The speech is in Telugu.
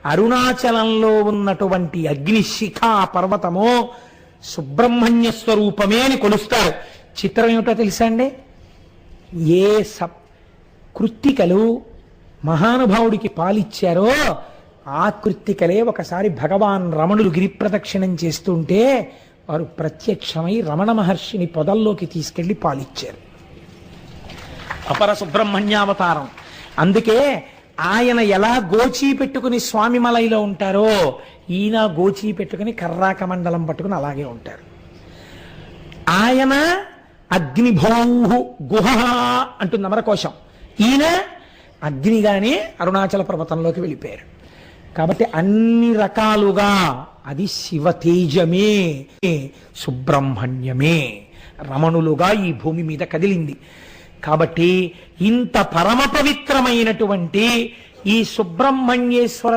అరుణాచలంలో ఉన్నటువంటి అగ్నిశిఖా పర్వతము సుబ్రహ్మణ్య స్వరూపమే అని కొలుస్తారు. చిత్రం ఏమిటో తెలుసా అండి? ఏ కృత్తికలు మహానుభావుడికి పాలిచ్చారో ఆ కృత్తికలే ఒకసారి భగవాన్ రమణులు గిరిప్రదక్షిణం చేస్తుంటే వారు ప్రత్యక్షమై రమణ మహర్షిని పొదల్లోకి తీసుకెళ్లి పాలిచ్చారు. అపర సుబ్రహ్మణ్యావతారం. అందుకే ఆయన ఎలా గోచీ పెట్టుకుని స్వామి మలైలో ఉంటారో ఈయన గోచీ పెట్టుకుని కర్రాక మండలం పట్టుకుని అలాగే ఉంటారు. ఆయన అగ్నిభౌహు గుహ అంటుంది అమరకోశం. ఈయన అగ్నిగానే అరుణాచల పర్వతంలోకి వెళ్ళిపోయారు. కాబట్టి అన్ని రకాలుగా అది శివతేజమే, సుబ్రహ్మణ్యమే రమణులుగా ఈ భూమి మీద కదిలింది. కాబట్టి ఇంత పరమ పవిత్రమైనటువంటి ఈ సుబ్రహ్మణ్యేశ్వర